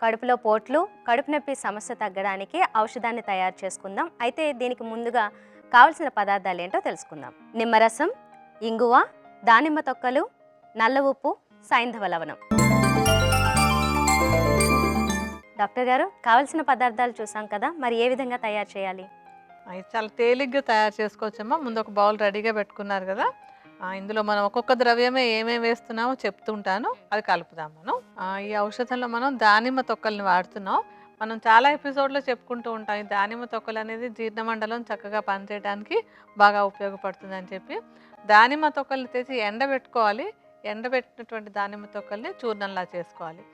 కడుపులో పోట్లు, కడుపు నొప్పి సమస్య తగ్గడానికి ఔషధాన్ని తయారు చేసుకుందాం. అయితే దీనికి ముందుగా కావలసిన పదార్థాలు ఏంటో తెలుసుకుందాం. నిమ్మరసం, ఇంగువ, దానిమ్మ తొక్కలు, నల్ల ఉప్పు, సైంధవ లవణం. డాక్టర్ గారు, కావలసిన పదార్థాలు చూసాం కదా, మరి ఏ విధంగా తయారు చేయాలి? అవి చాలా తేలిగ్గా తయారు చేసుకోవచ్చమ్మా. ముందు ఒక బౌల్ రెడీగా పెట్టుకున్నారు కదా, ఇందులో మనం ఒక్కొక్క ద్రవ్యమే ఏమేమి వేస్తున్నామో చెప్తుంటాను, అది కలుపుదాం మనం. ఈ ఔషధంలో మనం దానిమ్మ తొక్కల్ని వాడుతున్నాం. మనం చాలా ఎపిసోడ్లో చెప్పుకుంటూ ఉంటాం ఈ దానిమ్మ తొక్కలు అనేది జీర్ణమండలం చక్కగా పనిచేయడానికి బాగా ఉపయోగపడుతుంది అని చెప్పి. దానిమ్మ తొక్కల్ని తెచ్చి ఎండబెట్టుకోవాలి. ఎండబెట్టినటువంటి దానిమ్మ తొక్కల్ని చూర్ణంలా చేసుకోవాలి.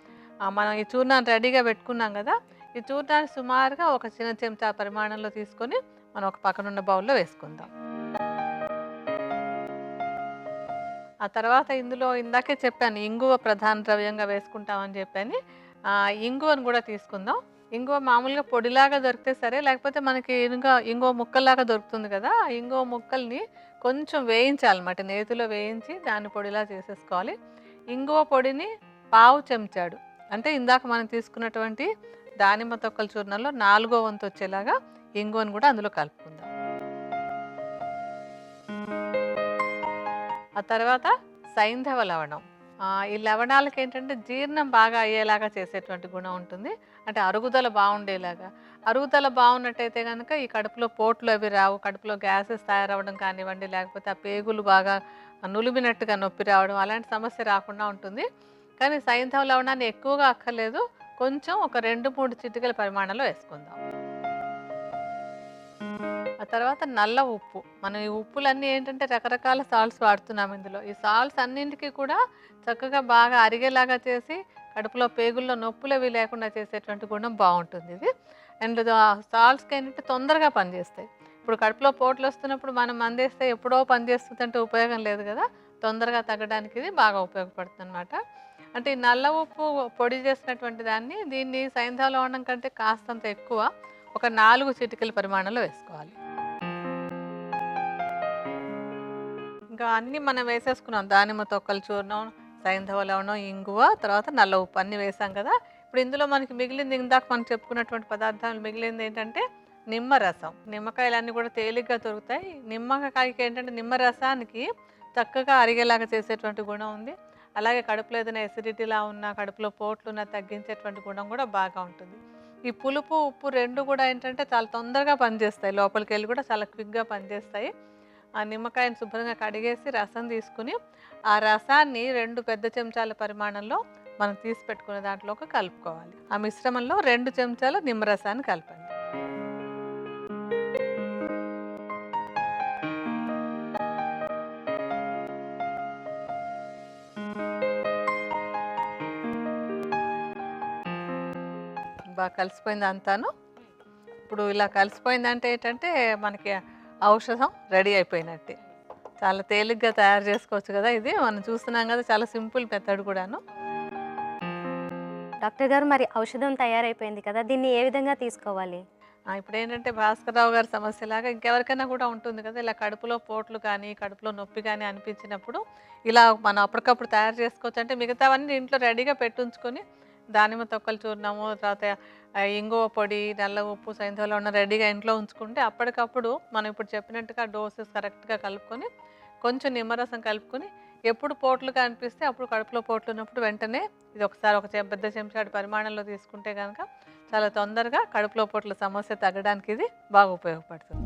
మనం ఈ చూర్ణాన్ని రెడీగా పెట్టుకున్నాం కదా, ఈ చూర్ణాన్ని సుమారుగా ఒక చిన్న చెంచా పరిమాణంలో తీసుకొని మనం ఒక పక్కనున్న బౌల్లో వేసుకుందాం. ఆ తర్వాత ఇందులో ఇందాకే చెప్పాను ఇంగువ ప్రధాన ద్రవ్యంగా వేసుకుంటామని చెప్పని. ఇంగువను కూడా తీసుకుందాం. ఇంగువ మామూలుగా పొడిలాగా దొరికితే సరే, లేకపోతే మనకి ఇంగువ ముక్కల్లాగా దొరుకుతుంది కదా, ఆ ఇంగువ ముక్కల్ని కొంచెం వేయించాలన్నమాట. నేతిలో వేయించి దాన్ని పొడిలా చేసేసుకోవాలి. ఇంగువ పొడిని పావు చెంచాడు, అంటే ఇందాక మనం తీసుకున్నటువంటి దానిమ్మ తొక్కల చూర్ణంలో 4వ వంతు వచ్చేలాగా ఇంగువను కూడా అందులో కలుపుకుందాం. ఆ తర్వాత సైంధవ లవణం. ఈ లవణాలకి ఏంటంటే జీర్ణం బాగా అయ్యేలాగా చేసేటువంటి గుణం ఉంటుంది. అంటే అరుగుదల బాగుండేలాగా. అరుగుదల బాగున్నట్టయితే కనుక ఈ కడుపులో పోట్లు అవి రావు, కడుపులో గ్యాసెస్ తయారవ్వడం కానివ్వండి, లేకపోతే ఆ పేగులు బాగా నులిమినట్టుగా నొప్పి రావడం, అలాంటి సమస్య రాకుండా ఉంటుంది. కానీ సైంధవ లవణాన్ని ఎక్కువగా అక్కర్లేదు, కొంచెం ఒక 2-3 చిటికల పరిమాణంలో వేసుకుందాం. ఆ తర్వాత నల్ల ఉప్పు. మనం ఈ ఉప్పులన్నీ ఏంటంటే రకరకాల సాల్ట్స్ వాడుతున్నాం ఇందులో. ఈ సాల్ట్స్ అన్నింటికి కూడా చక్కగా బాగా అరిగేలాగా చేసి కడుపులో పేగుల్లో నొప్పులు అవి లేకుండా చేసేటువంటి గుణం బాగుంటుంది ఇది. అండ్ సాల్ట్స్కి ఏంటంటే తొందరగా పనిచేస్తాయి. ఇప్పుడు కడుపులో పోట్లు వస్తున్నప్పుడు మనం మందేస్తే ఎప్పుడో పనిచేస్తుందంటే ఉపయోగం లేదు కదా, తొందరగా తగ్గడానికి ఇది బాగా ఉపయోగపడుతుంది అనమాట. అంటే ఈ నల్ల ఉప్పు పొడి చేసినటువంటి దీన్ని సైంధవ లవణం కంటే కాస్తంత ఎక్కువ, ఒక 4 చిటికల పరిమాణంలో వేసుకోవాలి. ఇంకా అన్నీ మనం వేసేసుకున్నాం. దానిమ్మ తొక్కల చూర్ణం, సైంధవ లవణం, ఇంగువ, తర్వాత నల్ల ఉప్పు అన్నీ వేసాం కదా. ఇప్పుడు ఇందులో మనకి మిగిలింది, ఇందాక మనం చెప్పుకున్నటువంటి పదార్థాలు మిగిలింది ఏంటంటే నిమ్మరసం. నిమ్మకాయలన్నీ కూడా తేలిగ్గా దొరుకుతాయి. నిమ్మకాయకి ఏంటంటే నిమ్మరసానికి చక్కగా అరిగేలాగా చేసేటువంటి గుణం ఉంది. అలాగే కడుపులో ఏదైనా ఎసిడిటీలా ఉన్నా, కడుపులో పోట్లున్నా తగ్గించేటువంటి గుణం కూడా బాగా ఉంటుంది. ఈ పులుపు, ఉప్పు రెండు కూడా ఏంటంటే చాలా తొందరగా పనిచేస్తాయి, లోపలికి వెళ్ళి కూడా చాలా క్విక్గా పనిచేస్తాయి. ఆ నిమ్మకాయని శుభ్రంగా కడిగేసి రసం తీసుకుని, ఆ రసాన్ని 2 పెద్ద చెంచాల పరిమాణంలో మనం తీసి పెట్టుకునే దాంట్లోకి కలుపుకోవాలి. ఆ మిశ్రమంలో 2 చెంచాల నిమ్మరసాన్ని కలపండి. బాగా కలిసిపోయింది అంతాను. ఇప్పుడు ఇలా కలిసిపోయిందంటే ఏంటంటే మనకి ఔషధం రెడీ అయిపోయినట్టే. చాలా తేలిగ్గా తయారు చేసుకోవచ్చు కదా ఇది. మనం చూస్తున్నాం కదా, చాలా సింపుల్ మెథడ్ కూడాను. డాక్టర్ గారు, మరి ఔషధం తయారైపోయింది కదా, దీన్ని ఏ విధంగా తీసుకోవాలి? ఇప్పుడు ఏంటంటే భాస్కర్రావు గారి సమస్యలాగా ఇంకెవరికైనా కూడా ఉంటుంది కదా, ఇలా కడుపులో పోట్లు కానీ, కడుపులో నొప్పి కానీ అనిపించినప్పుడు ఇలా మనం అప్పటికప్పుడు తయారు చేసుకోవచ్చు. అంటే మిగతావన్నీ ఇంట్లో రెడీగా పెట్టుంచుకొని దానిమ్మ తొక్కలు చూర్ణము, తర్వాత ఇంగువ పొడి, నల్ల ఉప్పు, సైంధవలో ఉన్న రెడీగా ఇంట్లో ఉంచుకుంటే అప్పటికప్పుడు మనం ఇప్పుడు చెప్పినట్టుగా డోసెస్ కరెక్ట్గా కలుపుకొని, కొంచెం నిమ్మరసం కలుపుకొని, ఎప్పుడు పోట్లుగా అనిపిస్తే అప్పుడు కడుపులో పోట్లు ఉన్నప్పుడు వెంటనే ఇది ఒకసారి ఒక పెద్ద చెంచాడు పరిమాణంలో తీసుకుంటే కనుక చాలా తొందరగా కడుపులో పోట్ల సమస్య తగ్గడానికి ఇది బాగా ఉపయోగపడుతుంది.